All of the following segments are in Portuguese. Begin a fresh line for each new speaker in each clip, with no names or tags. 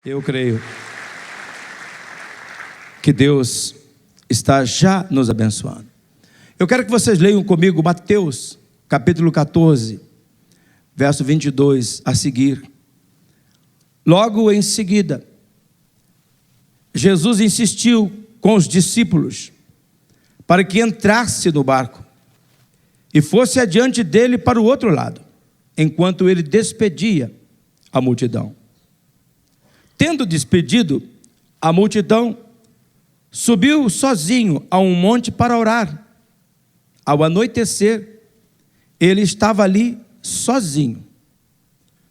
Eu creio que Deus está já nos abençoando. Eu quero que vocês leiam comigo Mateus, capítulo 14, verso 22 a seguir. Logo em seguida, Jesus insistiu com os discípulos para que entrasse no barco e fosse adiante dele para o outro lado, enquanto ele despedia a multidão. Tendo despedido a multidão, subiu sozinho a um monte para orar. Ao anoitecer, ele estava ali sozinho.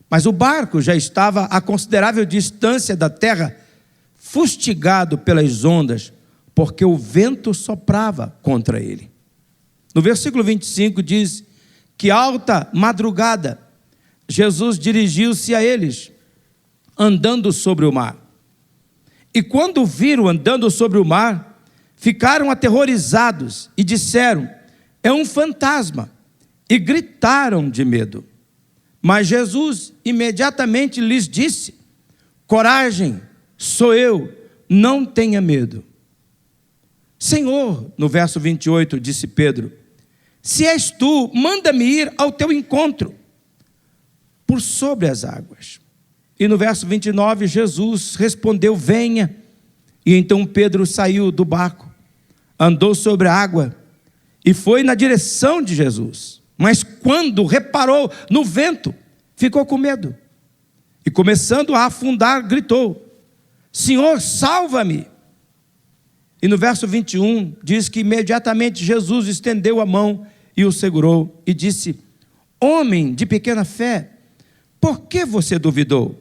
Mas o barco já estava a considerável distância da terra, fustigado pelas ondas, porque o vento soprava contra ele. No versículo 25 diz que alta madrugada, Jesus dirigiu-se a eles, andando sobre o mar. E quando o viram andando sobre o mar, ficaram aterrorizados e disseram: é um fantasma, e gritaram de medo. Mas Jesus imediatamente lhes disse: coragem, sou eu, não tenha medo. Senhor, no verso 28 disse Pedro, se és tu, manda-me ir ao teu encontro por sobre as águas. E no verso 29, Jesus respondeu: venha. E então Pedro saiu do barco, andou sobre a água e foi na direção de Jesus. Mas quando reparou no vento, ficou com medo. E começando a afundar, gritou: Senhor, salva-me. E no verso 21, diz que imediatamente Jesus estendeu a mão e o segurou e disse: homem de pequena fé, por que você duvidou?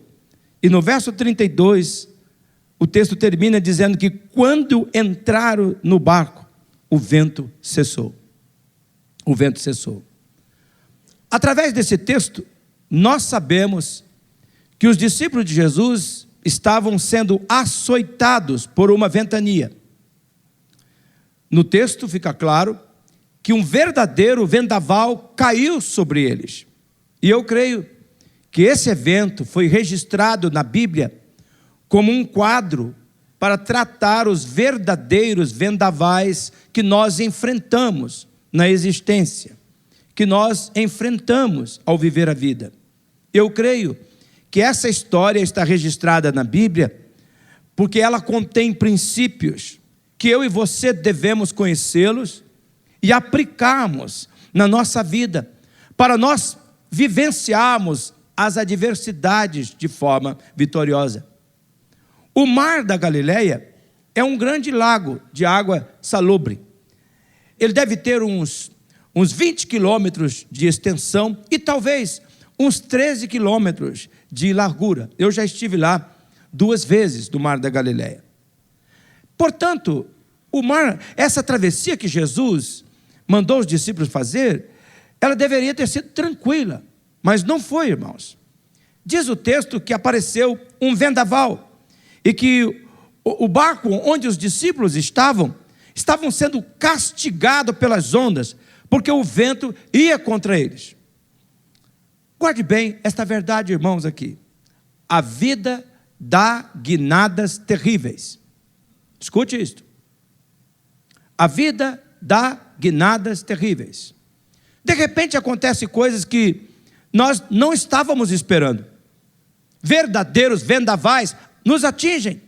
E no verso 32, o texto termina dizendo que quando entraram no barco, o vento cessou. O vento cessou. Através desse texto, nós sabemos que os discípulos de Jesus estavam sendo açoitados por uma ventania. No texto fica claro que um verdadeiro vendaval caiu sobre eles. E eu creio que esse evento foi registrado na Bíblia como um quadro para tratar os verdadeiros vendavais que nós enfrentamos na existência, que nós enfrentamos ao viver a vida. Eu creio que essa história está registrada na Bíblia porque ela contém princípios que eu e você devemos conhecê-los e aplicarmos na nossa vida, para nós vivenciarmos as adversidades de forma vitoriosa. O mar da Galileia é um grande lago de água salubre. Ele deve ter uns 20 quilômetros de extensão e talvez uns 13 quilômetros de largura. Eu já estive lá 2 vezes no mar da Galileia. Portanto, o mar, essa travessia que Jesus mandou os discípulos fazer, ela deveria ter sido tranquila, mas não foi, irmãos. Diz o texto que apareceu um vendaval e que o barco onde os discípulos estavam sendo castigados pelas ondas, porque o vento ia contra eles. Guarde bem esta verdade, irmãos, aqui. A vida dá guinadas terríveis. Escute isto. A vida dá guinadas terríveis. De repente acontecem coisas que nós não estávamos esperando. Verdadeiros vendavais nos atingem.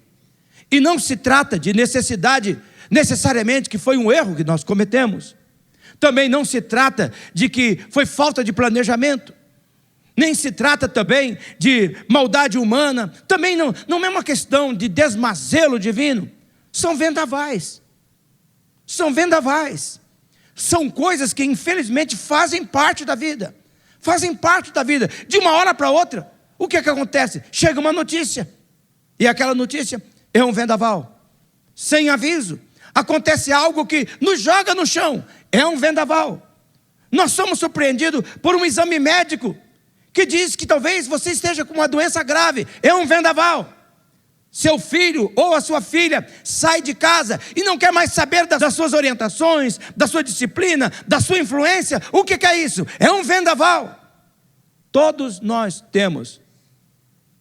E não se trata de necessidade, necessariamente, que foi um erro que nós cometemos. Também não se trata de que foi falta de planejamento. Nem se trata também de maldade humana. Também não é uma questão de desmazelo divino. São vendavais. São vendavais. São coisas que infelizmente fazem parte da vida. Fazem parte da vida. De uma hora para outra, o que acontece? Chega uma notícia. E aquela notícia é um vendaval. Sem aviso. Acontece algo que nos joga no chão. É um vendaval. Nós somos surpreendidos por um exame médico que diz que talvez você esteja com uma doença grave. É um vendaval. Seu filho ou a sua filha sai de casa e não quer mais saber das suas orientações, da sua disciplina, da sua influência. O que é isso? É um vendaval. Todos nós temos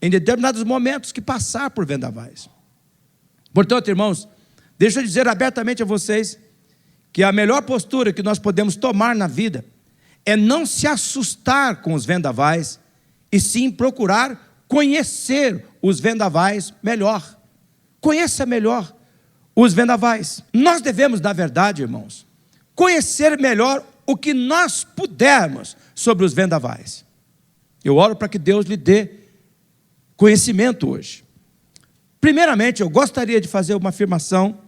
em determinados momentos, que passar por vendavais. Portanto, irmãos, deixa eu dizer abertamente a vocês que a melhor postura que nós podemos tomar na vida é não se assustar com os vendavais, e sim procurar conhecer os vendavais melhor. Conheça melhor os vendavais. Nós devemos, na verdade, irmãos, conhecer melhor o que nós pudermos sobre os vendavais. Eu oro para que Deus lhe dê conhecimento hoje. Primeiramente, eu gostaria de fazer uma afirmação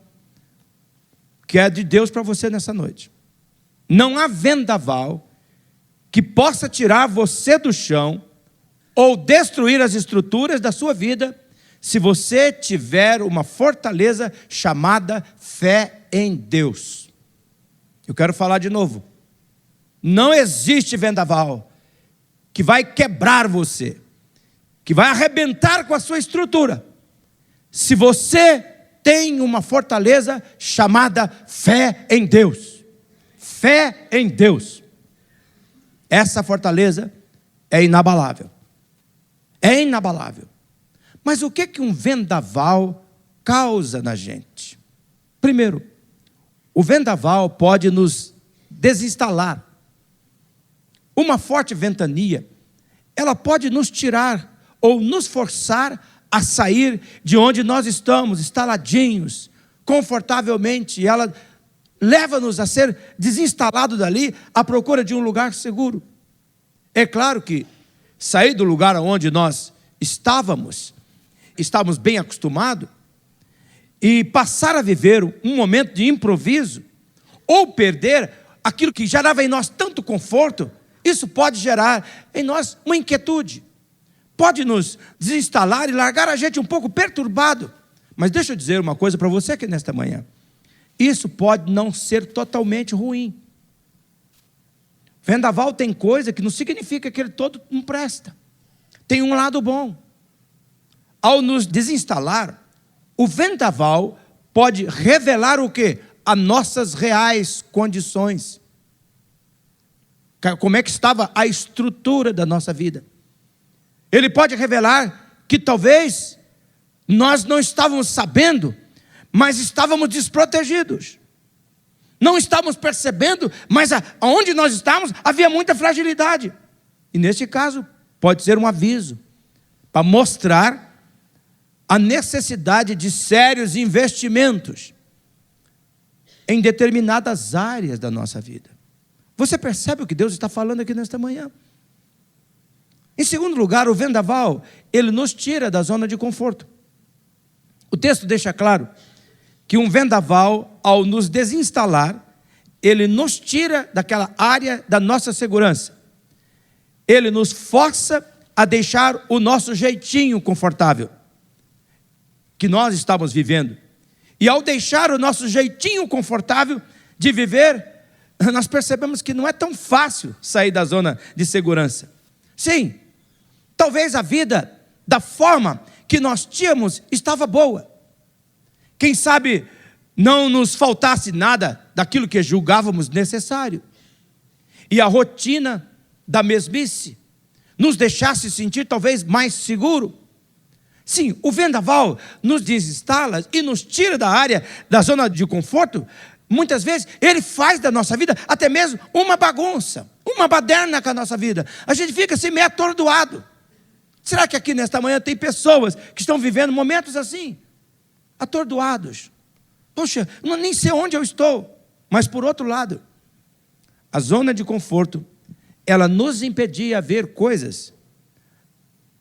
que é de Deus para você nessa noite. Não há vendaval que possa tirar você do chão ou destruir as estruturas da sua vida, se você tiver uma fortaleza chamada fé em Deus. Eu quero falar de novo. Não existe vendaval que vai quebrar você, que vai arrebentar com a sua estrutura, se você tem uma fortaleza chamada fé em Deus. Fé em Deus. Essa fortaleza é inabalável. É inabalável. Mas o que um vendaval causa na gente? Primeiro, o vendaval pode nos desinstalar. Uma forte ventania, ela pode nos tirar ou nos forçar a sair de onde nós estamos, instaladinhos, confortavelmente, e ela leva-nos a ser desinstalados dali, à procura de um lugar seguro. É claro que sair do lugar onde nós estávamos bem acostumados, e passar a viver um momento de improviso, ou perder aquilo que gerava em nós tanto conforto, isso pode gerar em nós uma inquietude. Pode nos desinstalar e largar a gente um pouco perturbado. Mas deixa eu dizer uma coisa para você aqui nesta manhã. Isso pode não ser totalmente ruim. Vendaval tem coisa que não significa que ele todo não presta. Tem um lado bom. Ao nos desinstalar, o vendaval pode revelar o quê? As nossas reais condições. Como é que estava a estrutura da nossa vida. Ele pode revelar que talvez nós não estávamos sabendo, mas estávamos desprotegidos. Não estávamos percebendo, mas aonde nós estávamos havia muita fragilidade. E nesse caso, pode ser um aviso para mostrar a necessidade de sérios investimentos em determinadas áreas da nossa vida. Você percebe o que Deus está falando aqui nesta manhã? Em segundo lugar, o vendaval, ele nos tira da zona de conforto. O texto deixa claro que um vendaval, ao nos desinstalar, ele nos tira daquela área da nossa segurança. Ele nos força a deixar o nosso jeitinho confortável que nós estamos vivendo. E ao deixar o nosso jeitinho confortável de viver, nós percebemos que não é tão fácil sair da zona de segurança. Sim, talvez a vida, da forma que nós tínhamos, estava boa. Quem sabe não nos faltasse nada daquilo que julgávamos necessário. E a rotina da mesmice nos deixasse sentir talvez mais seguro. Sim, o vendaval nos desinstala e nos tira da área, da zona de conforto. Muitas vezes ele faz da nossa vida até mesmo uma bagunça, uma baderna com a nossa vida. A gente fica assim meio atordoado. Será que aqui nesta manhã tem pessoas que estão vivendo momentos assim? Atordoados. Poxa, nem sei onde eu estou. Mas por outro lado, a zona de conforto, ela nos impedia de ver coisas,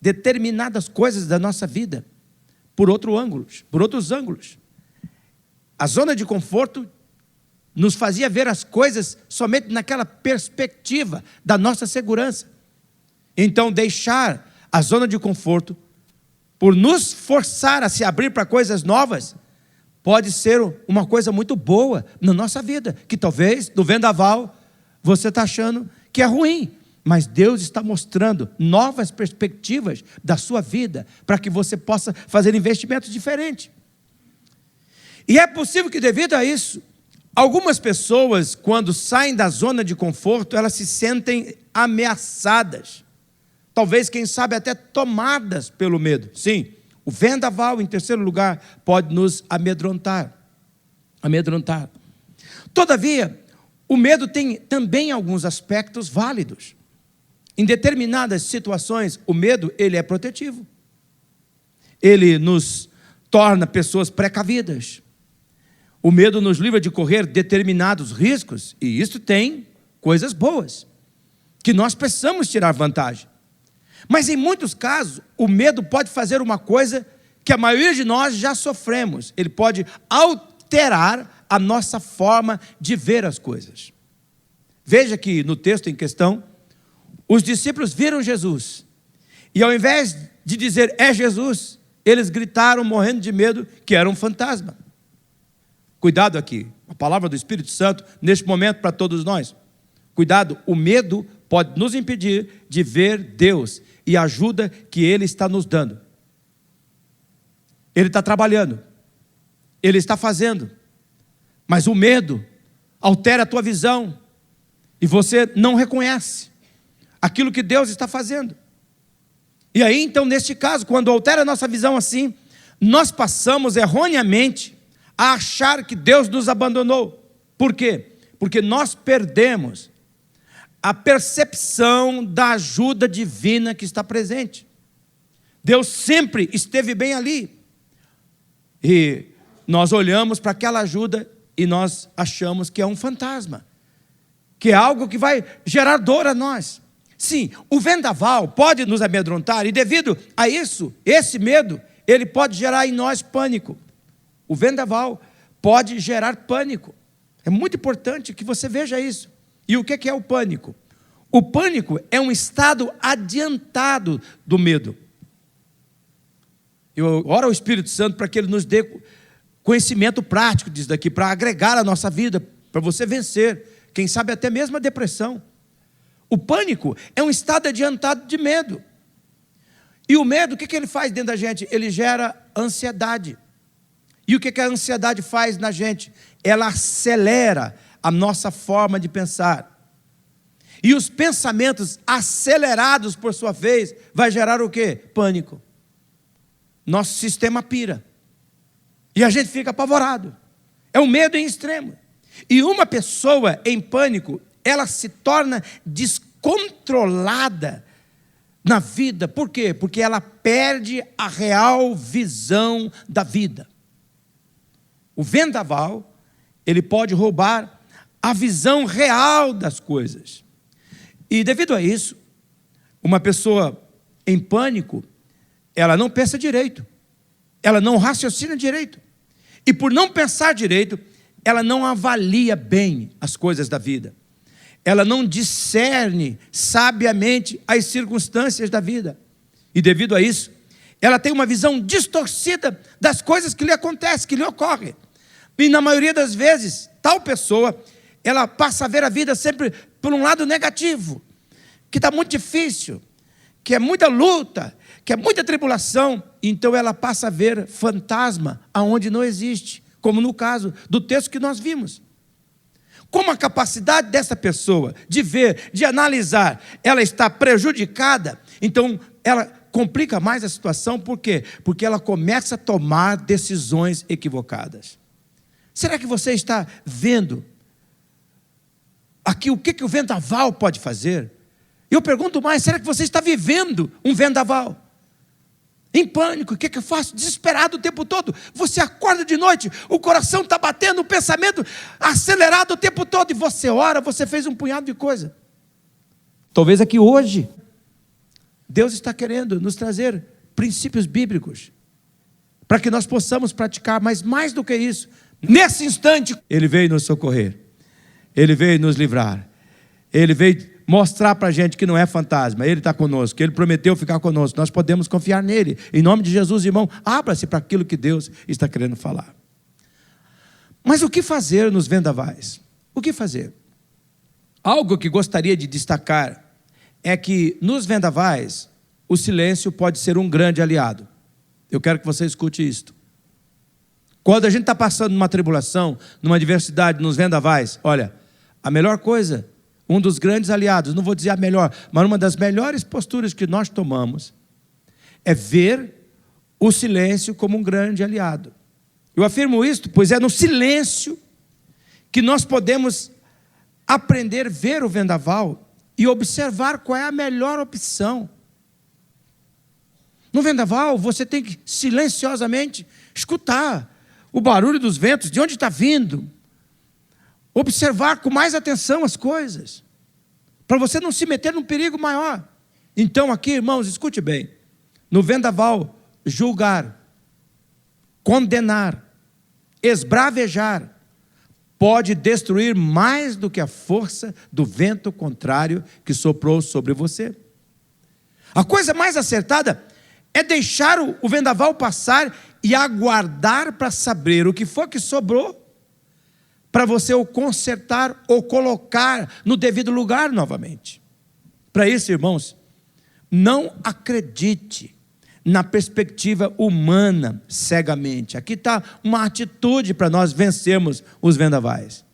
determinadas coisas da nossa vida, por outros ângulos. A zona de conforto nos fazia ver as coisas somente naquela perspectiva da nossa segurança. Então, deixar a zona de conforto, por nos forçar a se abrir para coisas novas, pode ser uma coisa muito boa na nossa vida, que talvez, do vendaval, você está achando que é ruim, mas Deus está mostrando novas perspectivas da sua vida, para que você possa fazer investimentos diferentes. E é possível que, devido a isso, algumas pessoas, quando saem da zona de conforto, elas se sentem ameaçadas talvez, quem sabe, até tomadas pelo medo. Sim, o vendaval, em terceiro lugar, pode nos amedrontar. Amedrontar. Todavia, o medo tem também alguns aspectos válidos. Em determinadas situações, o medo, ele é protetivo. Ele nos torna pessoas precavidas. O medo nos livra de correr determinados riscos, e isso tem coisas boas, que nós precisamos tirar vantagem. Mas em muitos casos, o medo pode fazer uma coisa que a maioria de nós já sofremos. Ele pode alterar a nossa forma de ver as coisas. Veja que no texto em questão, os discípulos viram Jesus, e ao invés de dizer, é Jesus, eles gritaram, morrendo de medo, que era um fantasma. Cuidado aqui, a palavra do Espírito Santo, neste momento, para todos nós. Cuidado, o medo pode nos impedir de ver Deus e a ajuda que Ele está nos dando. Ele está trabalhando, Ele está fazendo, mas o medo altera a tua visão, e você não reconhece aquilo que Deus está fazendo. E aí, então, neste caso, quando altera a nossa visão assim, nós passamos erroneamente a achar que Deus nos abandonou. Por quê? Porque nós perdemos a percepção da ajuda divina que está presente. Deus sempre esteve bem ali. E nós olhamos para aquela ajuda e nós achamos que é um fantasma, que é algo que vai gerar dor a nós. Sim, o vendaval pode nos amedrontar, e devido a isso, esse medo, ele pode gerar em nós pânico. O vendaval pode gerar pânico. É muito importante que você veja isso. E o que é o pânico? O pânico é um estado adiantado do medo. Eu oro ao Espírito Santo para que Ele nos dê conhecimento prático disso daqui, para agregar à nossa vida, para você vencer, quem sabe até mesmo a depressão. O pânico é um estado adiantado de medo. E o medo, o que ele faz dentro da gente? Ele gera ansiedade. E o que a ansiedade faz na gente? Ela acelera a nossa forma de pensar. E os pensamentos acelerados, por sua vez, vai gerar o quê? Pânico. Nosso sistema pira. E a gente fica apavorado. É um medo em extremo. E uma pessoa em pânico, ela se torna descontrolada na vida. Por quê? Porque ela perde a real visão da vida. O vendaval, ele pode roubar a visão real das coisas. E devido a isso, uma pessoa em pânico, ela não pensa direito, ela não raciocina direito. E por não pensar direito, ela não avalia bem as coisas da vida. Ela não discerne sabiamente as circunstâncias da vida. E devido a isso, ela tem uma visão distorcida das coisas que lhe acontecem, que lhe ocorrem. E na maioria das vezes, tal pessoa, ela passa a ver a vida sempre por um lado negativo, que está muito difícil, que é muita luta, que é muita tribulação. Então ela passa a ver fantasma aonde não existe, como no caso do texto que nós vimos. Como a capacidade dessa pessoa de ver, de analisar, ela está prejudicada, então ela complica mais a situação. Por quê? Porque ela começa a tomar decisões equivocadas. Será que você está vendo aqui o que o vendaval pode fazer? Eu pergunto mais, será que você está vivendo um vendaval? Em pânico, o que eu faço? Desesperado o tempo todo. Você acorda de noite, o coração está batendo, o pensamento acelerado o tempo todo, e você ora, você fez um punhado de coisa. Talvez aqui hoje, Deus está querendo nos trazer princípios bíblicos, para que nós possamos praticar, mas mais do que isso, nesse instante, Ele veio nos socorrer, Ele veio nos livrar, Ele veio mostrar para a gente que não é fantasma, Ele está conosco, Ele prometeu ficar conosco, nós podemos confiar nele. Em nome de Jesus, irmão, abra-se para aquilo que Deus está querendo falar. Mas o que fazer nos vendavais? O que fazer? Algo que gostaria de destacar é que nos vendavais, o silêncio pode ser um grande aliado. Eu quero que você escute isto. Quando a gente está passando numa tribulação, numa adversidade, nos vendavais, olha, a melhor coisa, um dos grandes aliados, não vou dizer a melhor, mas uma das melhores posturas que nós tomamos é ver o silêncio como um grande aliado. Eu afirmo isto, pois é no silêncio que nós podemos aprender a ver o vendaval e observar qual é a melhor opção. No vendaval, você tem que silenciosamente escutar o barulho dos ventos, de onde está vindo, observar com mais atenção as coisas, para você não se meter num perigo maior. Então aqui, irmãos, escute bem, no vendaval, julgar, condenar, esbravejar, pode destruir mais do que a força do vento contrário que soprou sobre você. A coisa mais acertada é deixar o vendaval passar e aguardar para saber o que for que sobrou, para você o consertar ou colocar no devido lugar novamente. Para isso, irmãos, não acredite na perspectiva humana cegamente. Aqui está uma atitude para nós vencermos os vendavais.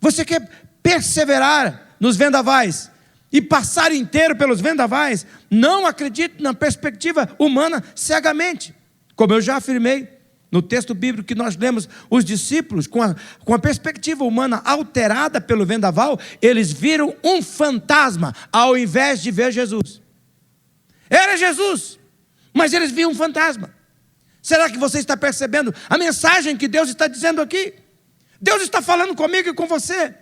Você quer perseverar nos vendavais e passar inteiro pelos vendavais? Não acredite na perspectiva humana cegamente. Como eu já afirmei, no texto bíblico que nós lemos, os discípulos, com a perspectiva humana alterada pelo vendaval, eles viram um fantasma, ao invés de ver Jesus. Era Jesus, mas eles viam um fantasma. Será que você está percebendo a mensagem que Deus está dizendo aqui? Deus está falando comigo e com você.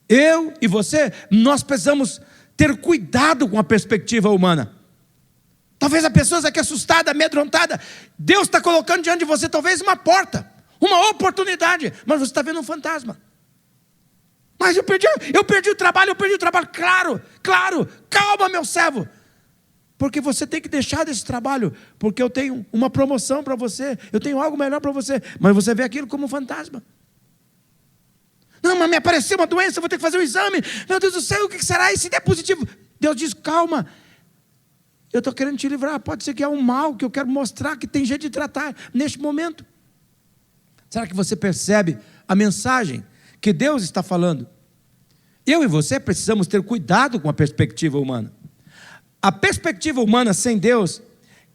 Eu e você, nós precisamos ter cuidado com a perspectiva humana. Talvez a pessoa aqui assustada, amedrontada, Deus está colocando diante de você talvez uma porta, uma oportunidade, mas você está vendo um fantasma. Mas eu perdi o trabalho, Claro, calma, meu servo. Porque você tem que deixar desse trabalho, porque eu tenho uma promoção para você, eu tenho algo melhor para você, mas você vê aquilo como um fantasma. Não, mas me apareceu uma doença, eu vou ter que fazer um exame, meu Deus do céu, o que será? E se der positivo? Deus diz, calma, eu estou querendo te livrar, pode ser que é um mal que eu quero mostrar que tem jeito de tratar neste momento. Será que você percebe a mensagem que Deus está falando? Eu e você precisamos ter cuidado com a perspectiva humana. A perspectiva humana sem Deus,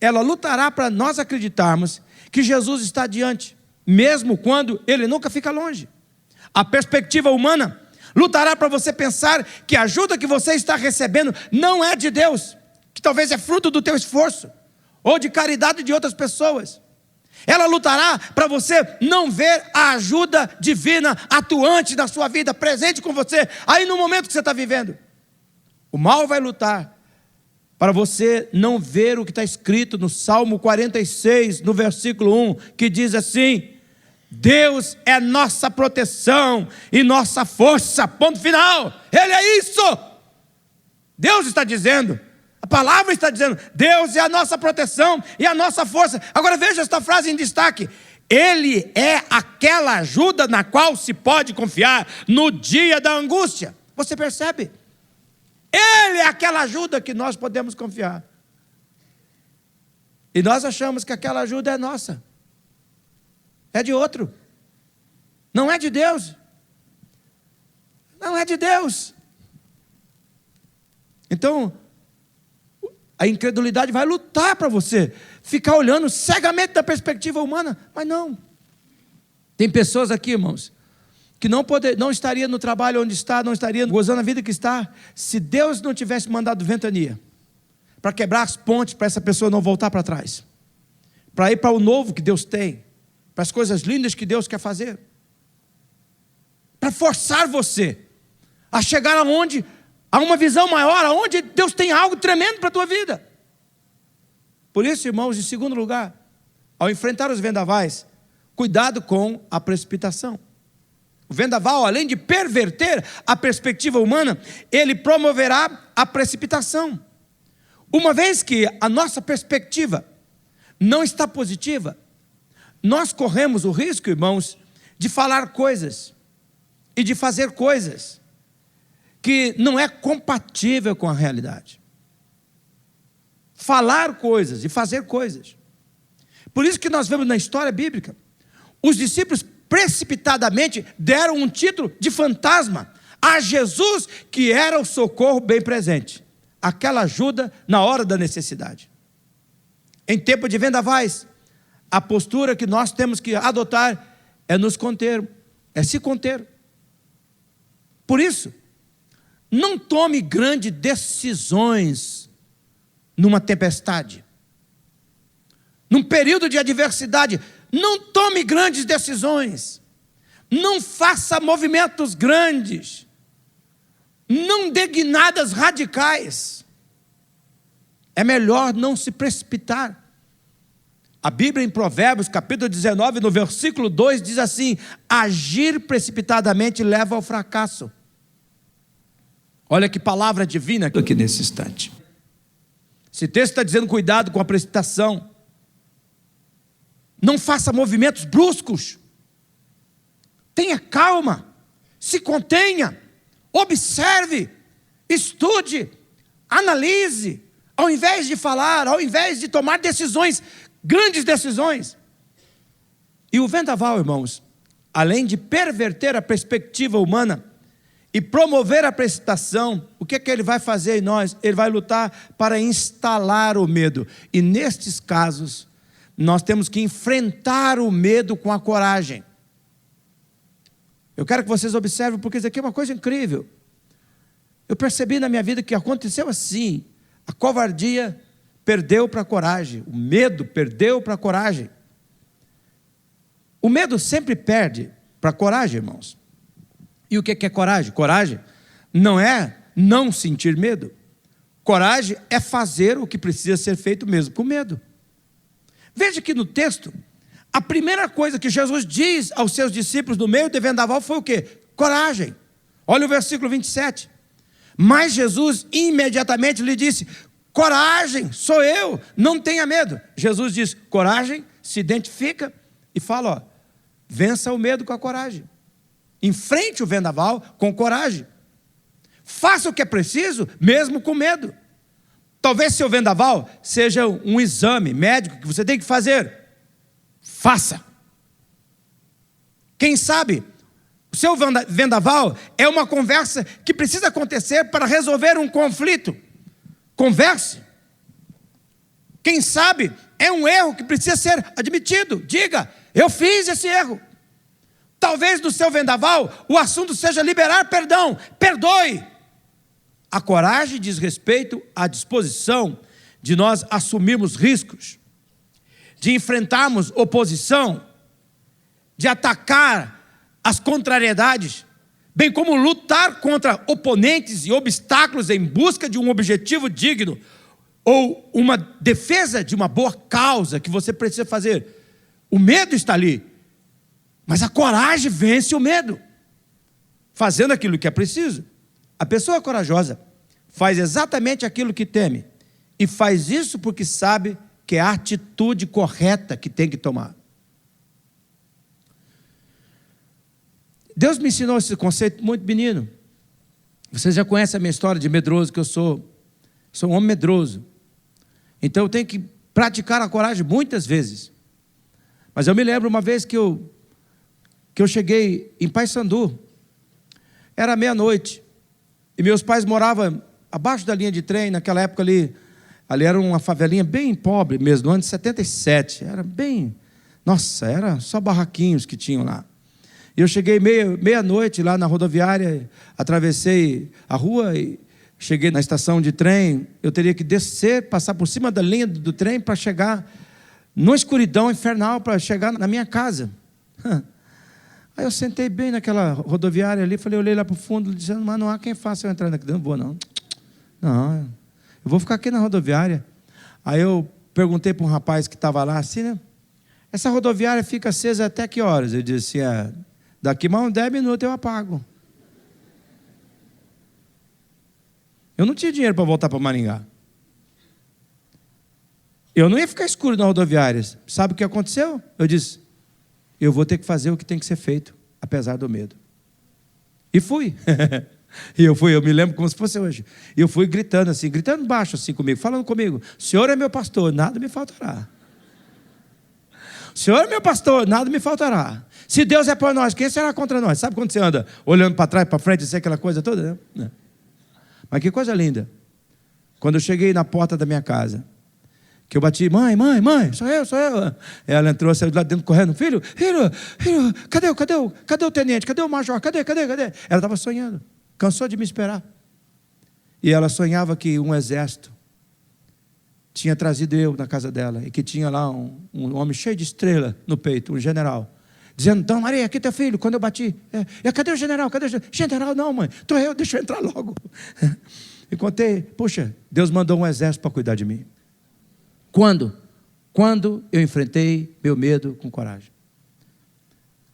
ela lutará para nós acreditarmos que Jesus está adiante, mesmo quando Ele nunca fica longe. A perspectiva humana lutará para você pensar que a ajuda que você está recebendo não é de Deus, que talvez é fruto do teu esforço, ou de caridade de outras pessoas. Ela lutará para você não ver a ajuda divina atuante na sua vida, presente com você, aí no momento que você está vivendo. O mal vai lutar para você não ver o que está escrito no Salmo 46, no versículo 1, que diz assim: Deus é nossa proteção e nossa força, ponto final. Ele é isso. Deus está dizendo, a palavra está dizendo, Deus é a nossa proteção e a nossa força. Agora veja esta frase em destaque: Ele é aquela ajuda na qual se pode confiar no dia da angústia. Você percebe? Ele é aquela ajuda que nós podemos confiar. E nós achamos que aquela ajuda é nossa. É de outro. Não é de Deus. Não é de Deus. Então, a incredulidade vai lutar para você ficar olhando cegamente da perspectiva humana. Mas não. Tem pessoas aqui, irmãos, que não estaria no trabalho onde está, não estaria gozando a vida que está, se Deus não tivesse mandado ventania para quebrar as pontes, para essa pessoa não voltar para trás, para ir para o novo que Deus tem, para as coisas lindas que Deus quer fazer, para forçar você a chegar aonde, a uma visão maior, aonde Deus tem algo tremendo para a tua vida. Por isso, irmãos, em segundo lugar, ao enfrentar os vendavais, cuidado com a precipitação. O vendaval, além de perverter a perspectiva humana, ele promoverá a precipitação. Uma vez que a nossa perspectiva não está positiva, nós corremos o risco, irmãos, de falar coisas e de fazer coisas que não é compatível com a realidade. Falar coisas e fazer coisas. Por isso que nós vemos na história bíblica, os discípulos precipitadamente deram um título de fantasma a Jesus, que era o socorro bem presente, aquela ajuda na hora da necessidade. Em tempo de vendavais, a postura que nós temos que adotar é nos conter, é se conter. Por isso, não tome grandes decisões numa tempestade. Num período de adversidade, não tome grandes decisões. Não faça movimentos grandes. Não dê guinadas radicais. É melhor não se precipitar. A Bíblia em Provérbios, capítulo 19, no versículo 2, diz assim: agir precipitadamente leva ao fracasso. Olha que palavra divina aqui nesse instante. Esse texto está dizendo cuidado com a precipitação. Não faça movimentos bruscos. Tenha calma. Se contenha. Observe. Estude. Analise. Ao invés de falar, ao invés de tomar decisões, grandes decisões. E o vendaval, irmãos, além de perverter a perspectiva humana e promover a precipitação, o que é que ele vai fazer em nós? Ele vai lutar para instalar o medo. E nestes casos, nós temos que enfrentar o medo com a coragem. Eu quero que vocês observem, porque isso aqui é uma coisa incrível. Eu percebi na minha vida que aconteceu assim. A covardia perdeu para a coragem. O medo perdeu para a coragem. O medo sempre perde para a coragem, irmãos. E o que é coragem? Coragem não é não sentir medo. Coragem é fazer o que precisa ser feito mesmo com medo. Veja que no texto, a primeira coisa que Jesus diz aos seus discípulos no meio do vendaval foi o quê? Coragem. Olha o versículo 27. Mas Jesus imediatamente lhe disse: coragem, sou eu, não tenha medo. Jesus diz: coragem, se identifica e fala, ó, vença o medo com a coragem. Enfrente o vendaval com coragem. Faça o que é preciso, mesmo com medo. Talvez seu vendaval seja um exame médico que você tem que fazer. Faça. Quem sabe o seu vendaval é uma conversa que precisa acontecer para resolver um conflito. Converse. Quem sabe é um erro que precisa ser admitido. Diga: eu fiz esse erro. Talvez no seu vendaval o assunto seja liberar perdão. Perdoe. A coragem diz respeito à disposição de nós assumirmos riscos, de enfrentarmos oposição, de atacar as contrariedades, bem como lutar contra oponentes e obstáculos em busca de um objetivo digno ou uma defesa de uma boa causa que você precisa fazer. O medo está ali, mas a coragem vence o medo, fazendo aquilo que é preciso. A pessoa corajosa faz exatamente aquilo que teme, e faz isso porque sabe que é a atitude correta que tem que tomar. Deus me ensinou esse conceito muito menino. Vocês já conhecem a minha história de medroso, que eu sou um homem medroso. Então eu tenho que praticar a coragem muitas vezes. Mas eu me lembro uma vez que eu cheguei em Paysandu, era meia-noite, e meus pais moravam abaixo da linha de trem, naquela época ali era uma favelinha bem pobre mesmo, no ano de 77, era bem, nossa, era só barraquinhos que tinham lá. E eu cheguei meia-noite lá na rodoviária, atravessei a rua e cheguei na estação de trem. Eu teria que descer, passar por cima da linha do trem para chegar numa escuridão infernal, para chegar na minha casa. Aí eu sentei bem naquela rodoviária ali, olhei lá para o fundo, dizendo: mas não há quem faça eu entrar aqui dentro. Não vou não. Não, eu vou ficar aqui na rodoviária. Aí eu perguntei para um rapaz que estava lá assim, né? Essa rodoviária fica acesa até que horas? Eu disse: daqui mais uns 10 minutos eu apago. Eu não tinha dinheiro para voltar para Maringá. Eu não ia ficar escuro na rodoviária. Sabe o que aconteceu? Eu disse: eu vou ter que fazer o que tem que ser feito, apesar do medo. E fui. Eu me lembro como se fosse hoje. E eu fui gritando assim, gritando baixo assim comigo, falando comigo: o Senhor é meu pastor, nada me faltará. O Senhor é meu pastor, nada me faltará. Se Deus é por nós, quem será contra nós? Sabe quando você anda olhando para trás, para frente, assim, aquela coisa toda, né? Mas que coisa linda. Quando eu cheguei na porta da minha casa, que eu bati, mãe, sou eu. Ela entrou, saiu de lá dentro correndo, filho, cadê o tenente, cadê o major, cadê? Ela estava sonhando, cansou de me esperar. E ela sonhava que um exército tinha trazido eu na casa dela, e que tinha lá um homem cheio de estrela no peito, um general, dizendo, Dona Maria, aqui teu filho, quando eu bati, cadê o general? General não, mãe, deixa eu entrar logo. E contei, puxa, Deus mandou um exército para cuidar de mim. Quando? Quando eu enfrentei meu medo com coragem.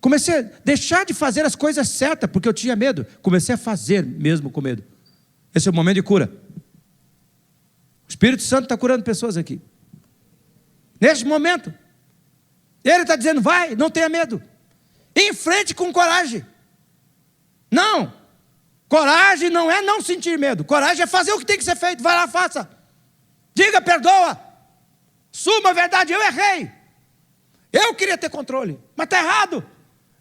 Comecei a deixar de fazer as coisas certas, porque eu tinha medo. Comecei a fazer mesmo com medo. Esse é o momento de cura. O Espírito Santo está curando pessoas aqui. Neste momento, Ele está dizendo, vai, não tenha medo. Enfrente com coragem. Não. Coragem não é não sentir medo. Coragem é fazer o que tem que ser feito. Vai lá, faça. Diga, perdoa. Suma a verdade, eu errei. Eu queria ter controle, mas está errado.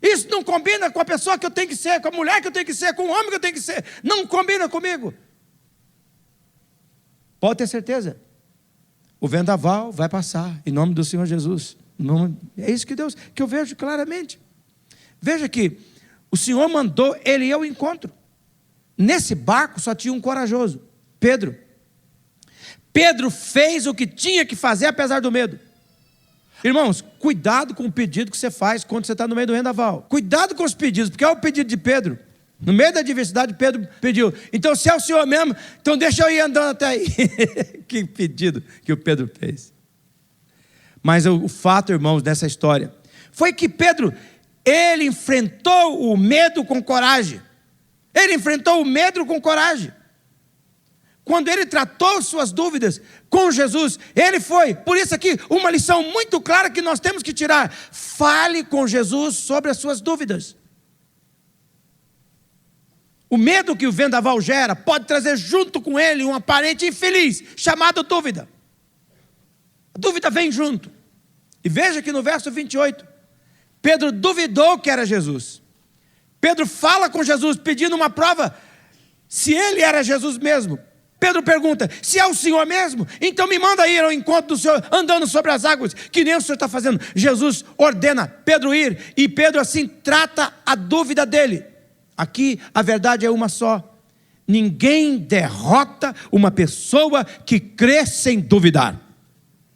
Isso não combina com a pessoa que eu tenho que ser, com a mulher que eu tenho que ser, com o homem que eu tenho que ser. Não combina comigo. Pode ter certeza. O vendaval vai passar, em nome do Senhor Jesus. É isso que eu vejo claramente. Veja que o Senhor mandou ele ir ao encontro. Nesse barco só tinha um corajoso, Pedro. Pedro fez o que tinha que fazer apesar do medo. Irmãos, cuidado com o pedido que você faz quando você está no meio do vendaval. Cuidado com os pedidos, porque é o pedido de Pedro. No meio da adversidade, Pedro pediu, então se é o Senhor mesmo, então deixa eu ir andando até aí. Que pedido que o Pedro fez. Mas o fato, irmãos, dessa história, foi que Pedro, ele enfrentou o medo com coragem. Ele enfrentou o medo com coragem. Quando ele tratou suas dúvidas com Jesus, ele foi. Por isso aqui, uma lição muito clara que nós temos que tirar. Fale com Jesus sobre as suas dúvidas. O medo que o vendaval gera pode trazer junto com ele um parente infeliz, chamado dúvida. A dúvida vem junto. E veja que no verso 28, Pedro duvidou que era Jesus. Pedro fala com Jesus pedindo uma prova se ele era Jesus mesmo. Pedro pergunta, se é o Senhor mesmo, então me manda ir ao encontro do Senhor, andando sobre as águas, que nem o Senhor está fazendo. Jesus ordena Pedro ir, e Pedro assim trata a dúvida dele. Aqui a verdade é uma só. Ninguém derrota uma pessoa que crê sem duvidar.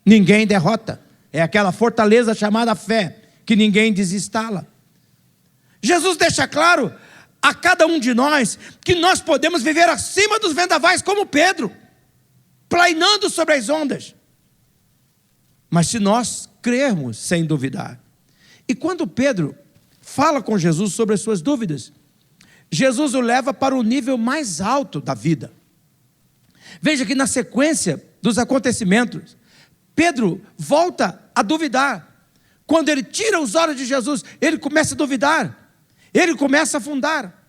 Ninguém derrota. É aquela fortaleza chamada fé, que ninguém desinstala. Jesus deixa claro a cada um de nós que nós podemos viver acima dos vendavais como Pedro, planeando sobre as ondas. Mas se nós crermos sem duvidar. E quando Pedro fala com Jesus sobre as suas dúvidas, Jesus o leva para o nível mais alto da vida. Veja que na sequência dos acontecimentos, Pedro volta a duvidar. Quando ele tira os olhos de Jesus, ele começa a duvidar. Ele começa a afundar.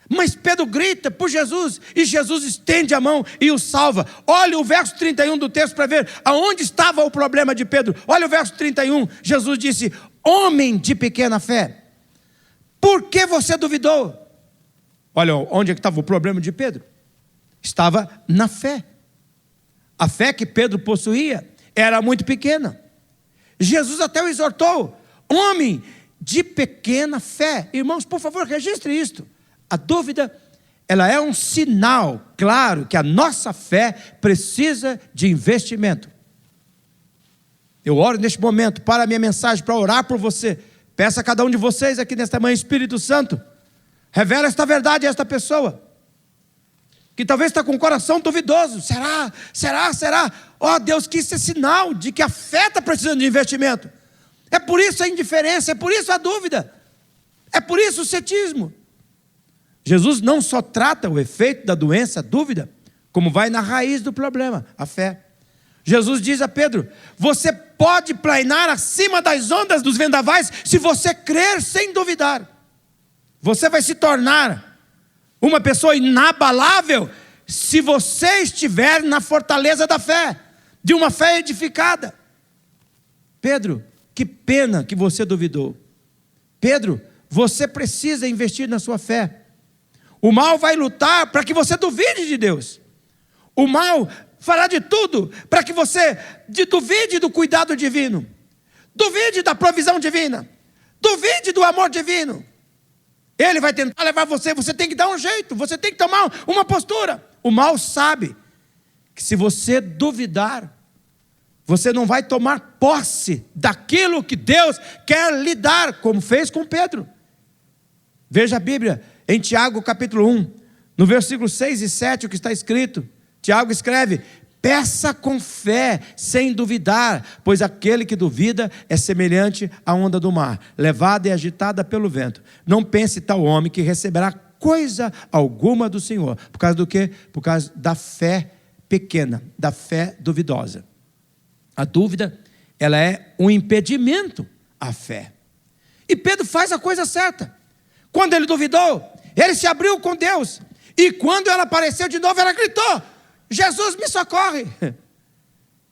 Mas Pedro grita por Jesus, e Jesus estende a mão e o salva. Olha o verso 31 do texto para ver aonde estava o problema de Pedro. Olha o verso 31, Jesus disse, homem de pequena fé, por que você duvidou? Olha onde é que estava o problema de Pedro. Estava na fé. A fé que Pedro possuía era muito pequena. Jesus até o exortou, homem de pequena fé. Irmãos, por favor, registre isto. A dúvida, ela é um sinal claro que a nossa fé precisa de investimento. Eu oro neste momento para a minha mensagem, para orar por você. Peço a cada um de vocês aqui nesta manhã, Espírito Santo, revela esta verdade a esta pessoa, que talvez está com o coração duvidoso. Será? Ó Deus, que isso é sinal de que a fé está precisando de investimento. É por isso a indiferença, é por isso a dúvida, é por isso o ceticismo. Jesus não só trata o efeito da doença, a dúvida, como vai na raiz do problema, a fé. Jesus diz a Pedro, você pode planar acima das ondas dos vendavais se você crer sem duvidar. Você vai se tornar uma pessoa inabalável se você estiver na fortaleza da fé, de uma fé edificada. Pedro, que pena que você duvidou. Pedro, você precisa investir na sua fé. O mal vai lutar para que você duvide de Deus. O mal fará de tudo para que você duvide do cuidado divino. Duvide da provisão divina. Duvide do amor divino. Ele vai tentar levar você tem que dar um jeito, você tem que tomar uma postura. O mal sabe que se você duvidar, você não vai tomar posse daquilo que Deus quer lhe dar, como fez com Pedro. Veja a Bíblia, em Tiago capítulo 1, no versículo 6 e 7, o que está escrito. Tiago escreve: peça com fé, sem duvidar, pois aquele que duvida é semelhante à onda do mar, levada e agitada pelo vento. Não pense tal homem que receberá coisa alguma do Senhor. Por causa do quê? Por causa da fé pequena, da fé duvidosa. A dúvida, ela é um impedimento à fé. E Pedro faz a coisa certa. Quando ele duvidou, ele se abriu com Deus. E quando ela apareceu de novo, ela gritou: Jesus, me socorre.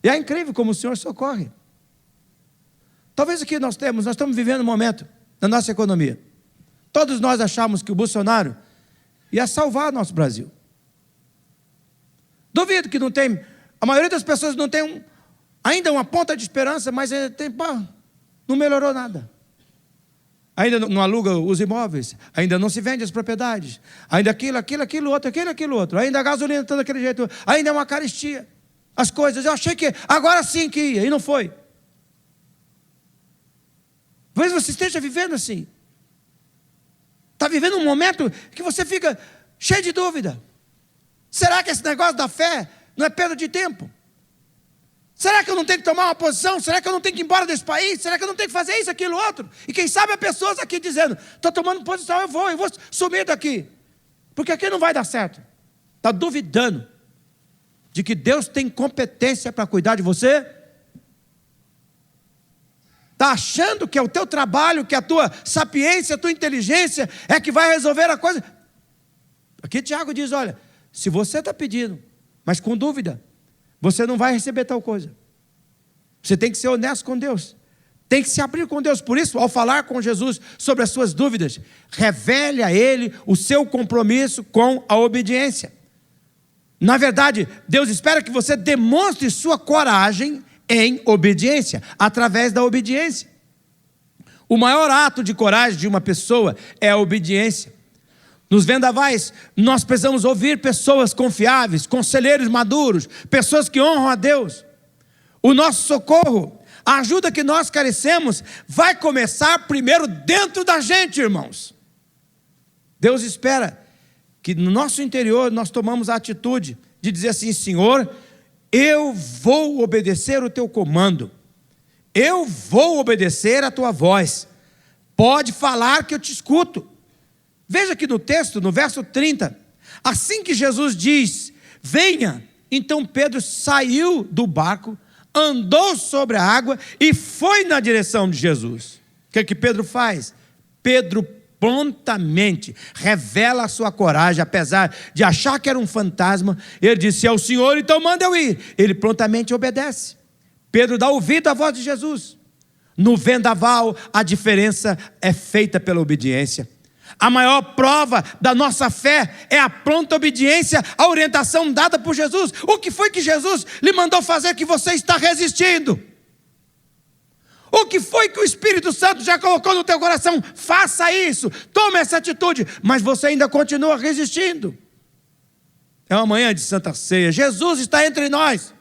E é incrível como o Senhor socorre. Talvez aqui nós estamos vivendo um momento na nossa economia. Todos nós achamos que o Bolsonaro ia salvar nosso Brasil. Duvido que não tem, a maioria das pessoas não tem ainda uma ponta de esperança, mas não melhorou nada. Ainda não aluga os imóveis, ainda não se vende as propriedades, ainda aquilo outro, ainda a gasolina está daquele jeito, ainda é uma carestia. As coisas, eu achei que agora sim que ia, e não foi. Talvez você esteja vivendo assim. Está vivendo um momento que você fica cheio de dúvida. Será que esse negócio da fé não é perda de tempo? Será que eu não tenho que tomar uma posição? Será que eu não tenho que ir embora desse país? Será que eu não tenho que fazer isso, aquilo, outro? E quem sabe há pessoas aqui dizendo: estou tomando posição, eu vou sumir daqui, porque aqui não vai dar certo. Está duvidando de que Deus tem competência para cuidar de você? Está achando que é o teu trabalho, que a tua sapiência, a tua inteligência é que vai resolver a coisa? Aqui Tiago diz: olha, se você está pedindo, mas com dúvida, você não vai receber tal coisa. Você tem que ser honesto com Deus. Tem que se abrir com Deus. Por isso, ao falar com Jesus sobre as suas dúvidas, revele a Ele o seu compromisso com a obediência. Na verdade, Deus espera que você demonstre sua coragem em obediência, através da obediência. O maior ato de coragem de uma pessoa é a obediência. Nos vendavais, nós precisamos ouvir pessoas confiáveis, conselheiros maduros, pessoas que honram a Deus. O nosso socorro, a ajuda que nós carecemos, vai começar primeiro dentro da gente, irmãos. Deus espera que no nosso interior nós tomamos a atitude de dizer assim: Senhor, eu vou obedecer o teu comando, eu vou obedecer a tua voz, pode falar que eu te escuto. Veja aqui no texto, no verso 30, assim que Jesus diz: venha, então Pedro saiu do barco, andou sobre a água e foi na direção de Jesus. O que é que Pedro faz? Pedro prontamente revela a sua coragem, apesar de achar que era um fantasma. Ele disse: é o Senhor, então manda eu ir. Ele prontamente obedece. Pedro dá ouvido à voz de Jesus. No vendaval, a diferença é feita pela obediência. A maior prova da nossa fé é a pronta obediência à orientação dada por Jesus. O que foi que Jesus lhe mandou fazer que você está resistindo? O que foi que o Espírito Santo já colocou no teu coração? Faça isso, tome essa atitude, mas você ainda continua resistindo. É uma manhã de Santa Ceia, Jesus está entre nós,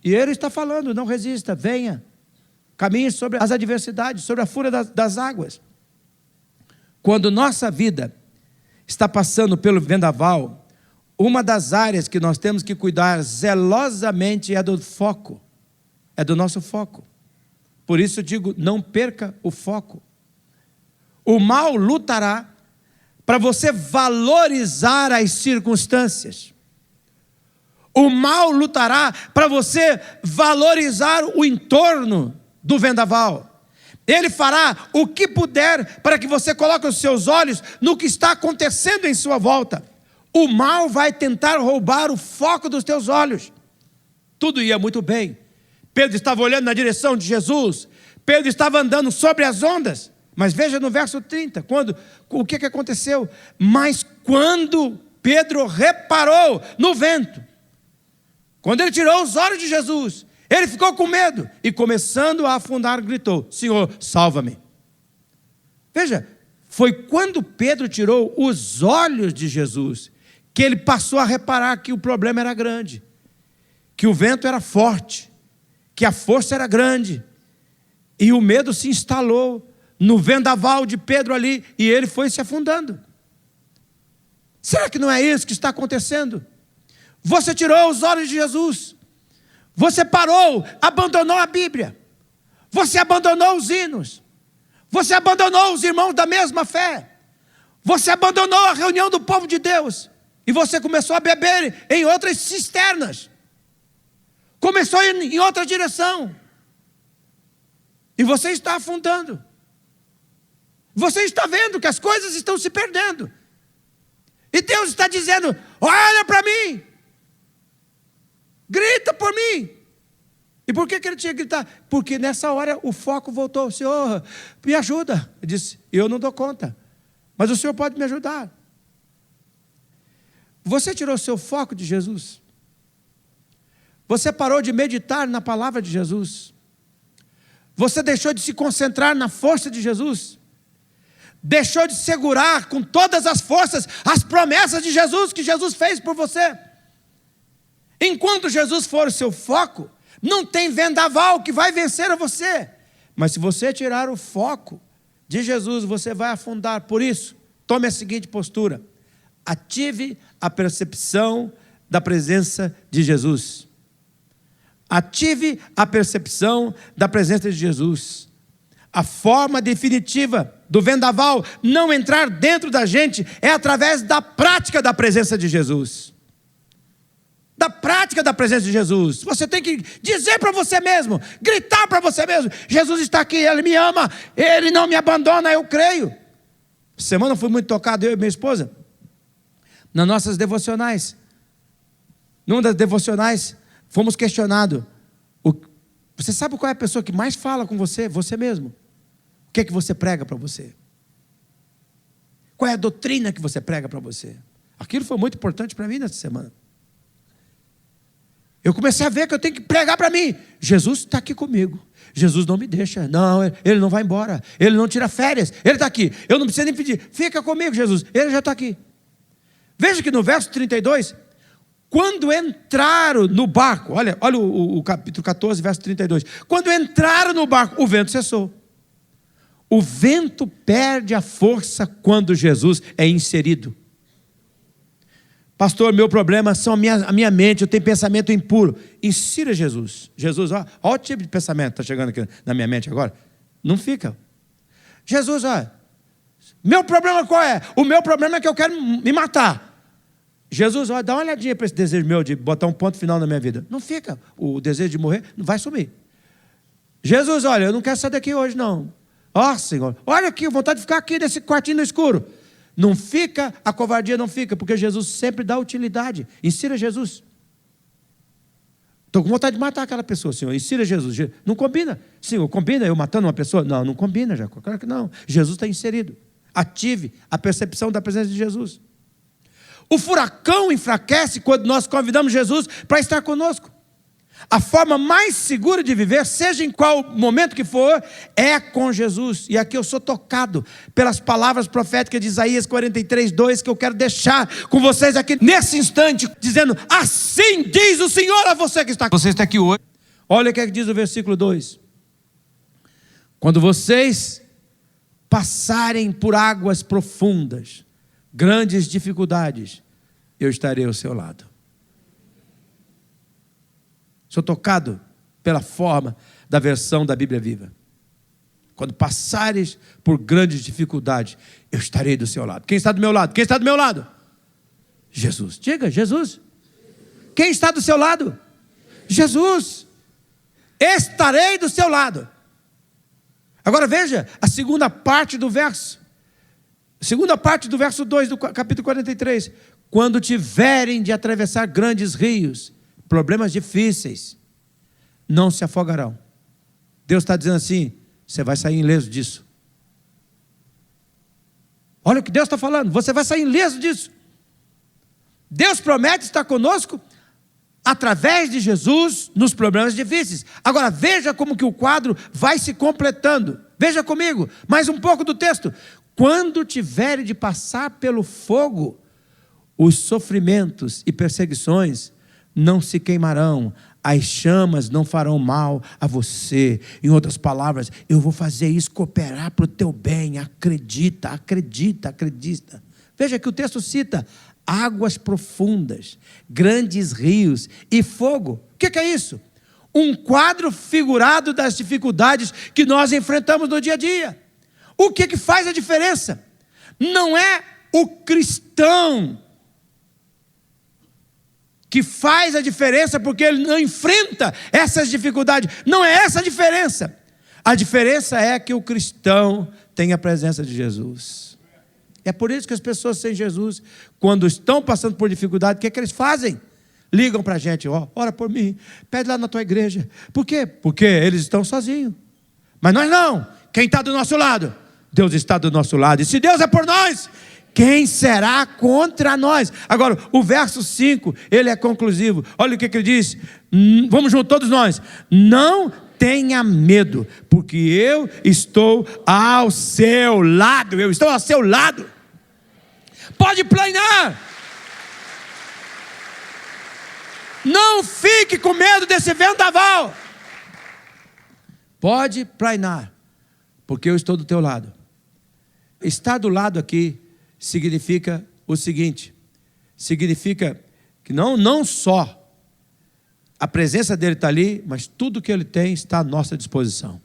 e Ele está falando: não resista, venha, caminhe sobre as adversidades, sobre a fúria das águas. Quando nossa vida está passando pelo vendaval, uma das áreas que nós temos que cuidar zelosamente é do foco, é do nosso foco. Por isso eu digo: não perca o foco. O mal lutará para você valorizar as circunstâncias. O mal lutará para você valorizar o entorno do vendaval. Ele fará o que puder para que você coloque os seus olhos no que está acontecendo em sua volta. O mal vai tentar roubar o foco dos teus olhos. Tudo ia muito bem. Pedro estava olhando na direção de Jesus. Pedro estava andando sobre as ondas. Mas veja no verso 30, o que aconteceu? Mas quando Pedro reparou no vento, quando ele tirou os olhos de Jesus, ele ficou com medo e, começando a afundar, gritou: Senhor, salva-me. Veja, foi quando Pedro tirou os olhos de Jesus que ele passou a reparar que o problema era grande, que o vento era forte, que a força era grande, e o medo se instalou no vendaval de Pedro ali, e ele foi se afundando. Será que não é isso que está acontecendo? Você tirou os olhos de Jesus, você parou, abandonou a Bíblia, você abandonou os hinos, você abandonou os irmãos da mesma fé, você abandonou a reunião do povo de Deus, e você começou a beber em outras cisternas, começou a ir em outra direção, e você está afundando. Você está vendo que as coisas estão se perdendo, e Deus está dizendo: olha para mim, grita por mim. E por que ele tinha que gritar? Porque nessa hora o foco voltou. Senhor, me ajuda. Ele disse: eu não dou conta, mas o Senhor pode me ajudar. Você tirou seu foco de Jesus, você parou de meditar na palavra de Jesus, você deixou de se concentrar na força de Jesus, deixou de segurar com todas as forças as promessas de Jesus, que Jesus fez por você. Enquanto Jesus for o seu foco, não tem vendaval que vai vencer a você. Mas se você tirar o foco de Jesus, você vai afundar. Por isso, tome a seguinte postura: ative a percepção da presença de Jesus. Ative a percepção da presença de Jesus. A forma definitiva do vendaval não entrar dentro da gente é através da prática da presença de Jesus. Da prática da presença de Jesus. Você tem que dizer para você mesmo, gritar para você mesmo: Jesus está aqui, Ele me ama, Ele não me abandona, eu creio. Semana eu fui muito tocado, eu e minha esposa, nas nossas devocionais. Numa das devocionais, fomos questionados: você sabe qual é a pessoa que mais fala com você? Você mesmo. O que é que você prega para você? Qual é a doutrina que você prega para você? Aquilo foi muito importante para mim nessa semana. Eu comecei a ver que eu tenho que pregar para mim: Jesus está aqui comigo, Jesus não me deixa, não, Ele não vai embora, Ele não tira férias, Ele está aqui, eu não preciso nem pedir, fica comigo Jesus, Ele já está aqui. Veja que no verso 32, quando entraram no barco, olha o capítulo 14, verso 32, quando entraram no barco, o vento cessou. O vento perde a força quando Jesus é inserido. Pastor, meu problema são a minha mente, eu tenho pensamento impuro. Insira Jesus. Jesus, olha o tipo de pensamento que está chegando aqui na minha mente agora. Não fica. Jesus, olha, meu problema qual é? O meu problema é que eu quero me matar. Jesus, olha, dá uma olhadinha para esse desejo meu de botar um ponto final na minha vida. Não fica. O desejo de morrer não vai sumir. Jesus, olha, eu não quero sair daqui hoje não. Ó, Senhor, olha aqui, vontade de ficar aqui nesse quartinho no escuro. Não fica, a covardia não fica, porque Jesus sempre dá utilidade. Insira Jesus. Estou com vontade de matar aquela pessoa, Senhor. Insira Jesus. Não combina. Senhor, combina eu matando uma pessoa? Não, não combina, Jacó. Claro que não. Jesus está inserido. Ative a percepção da presença de Jesus. O furacão enfraquece quando nós convidamos Jesus para estar conosco. A forma mais segura de viver, seja em qual momento que for, é com Jesus. E aqui eu sou tocado pelas palavras proféticas de Isaías 43:2, que eu quero deixar com vocês aqui nesse instante, dizendo: assim diz o Senhor a você que está aqui hoje. Olha o que diz o versículo 2: quando vocês passarem por águas profundas, grandes dificuldades, eu estarei ao seu lado. Sou tocado pela forma da versão da Bíblia Viva. Quando passares por grandes dificuldades, eu estarei do seu lado. Quem está do meu lado? Quem está do meu lado? Jesus. Diga, Jesus. Quem está do seu lado? Jesus. Estarei do seu lado. Agora veja a segunda parte do verso. Segunda parte do verso 2 do capítulo 43. Quando tiverem de atravessar grandes rios, problemas difíceis, não se afogarão. Deus está dizendo assim: você vai sair ileso disso. Olha o que Deus está falando, você vai sair ileso disso. Deus promete estar conosco através de Jesus nos problemas difíceis. Agora veja como que o quadro vai se completando. Veja comigo, mais um pouco do texto. Quando tiverem de passar pelo fogo, os sofrimentos e perseguições não se queimarão, as chamas não farão mal a você. Em outras palavras, eu vou fazer isso cooperar para o teu bem. Acredita, acredita, acredita. Veja que o texto cita águas profundas, grandes rios e fogo. O que é isso? Um quadro figurado das dificuldades que nós enfrentamos no dia a dia. O que faz a diferença? Não é o cristão que faz a diferença porque ele não enfrenta essas dificuldades. Não é essa a diferença. A diferença é que o cristão tem a presença de Jesus. É por isso que as pessoas sem Jesus, quando estão passando por dificuldade, o que eles fazem? Ligam para a gente, ora por mim, pede lá na tua igreja. Por quê? Porque eles estão sozinhos. Mas nós não. Quem está do nosso lado? Deus está do nosso lado. E se Deus é por nós, quem será contra nós? Agora, o verso 5, ele é conclusivo. Olha o que ele diz. Vamos juntos todos nós. Não tenha medo, porque eu estou ao seu lado. Eu estou ao seu lado. Pode planear. Não fique com medo desse vendaval. Pode planear, porque eu estou do teu lado. Estar do lado aqui significa o seguinte: significa que não só a presença dele está ali, mas tudo que ele tem está à nossa disposição.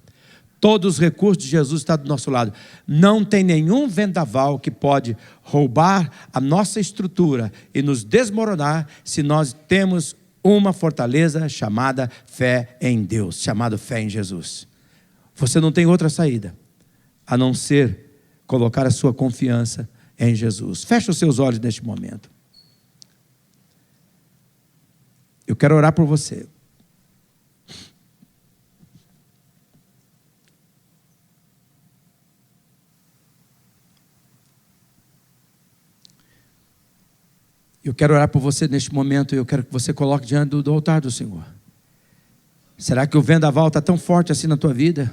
Todos os recursos de Jesus estão do nosso lado. Não tem nenhum vendaval que pode roubar a nossa estrutura e nos desmoronar se nós temos uma fortaleza chamada fé em Deus, chamada fé em Jesus. Você não tem outra saída a não ser colocar a sua confiança em Jesus. Feche os seus olhos neste momento. Eu quero orar por você. Eu quero orar por você neste momento e eu quero que você coloque diante do altar do Senhor. Será que o vendaval está tão forte assim na tua vida?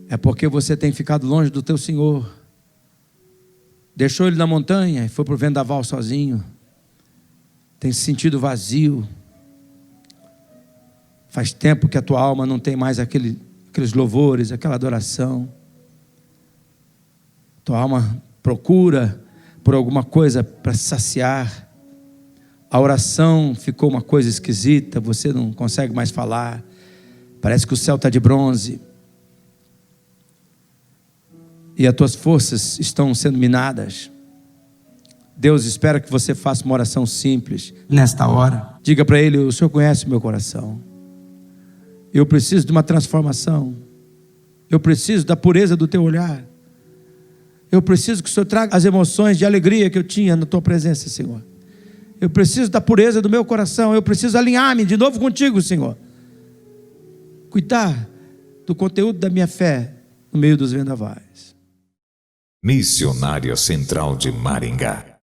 É porque você tem ficado longe do teu Senhor. Deixou Ele na montanha e foi para o vendaval sozinho. Tem se sentido vazio. Faz tempo que a tua alma não tem mais aqueles louvores, aquela adoração. Tua alma procura por alguma coisa para saciar. A oração ficou uma coisa esquisita, você não consegue mais falar. Parece que o céu está de bronze. E as tuas forças estão sendo minadas. Deus espera que você faça uma oração simples nesta hora. Diga para Ele: o Senhor conhece o meu coração. Eu preciso de uma transformação. Eu preciso da pureza do teu olhar. Eu preciso que o Senhor traga as emoções de alegria que eu tinha na tua presença, Senhor. Eu preciso da pureza do meu coração. Eu preciso alinhar-me de novo contigo, Senhor. Cuidar do conteúdo da minha fé no meio dos vendavais.
Missionária Central de Maringá.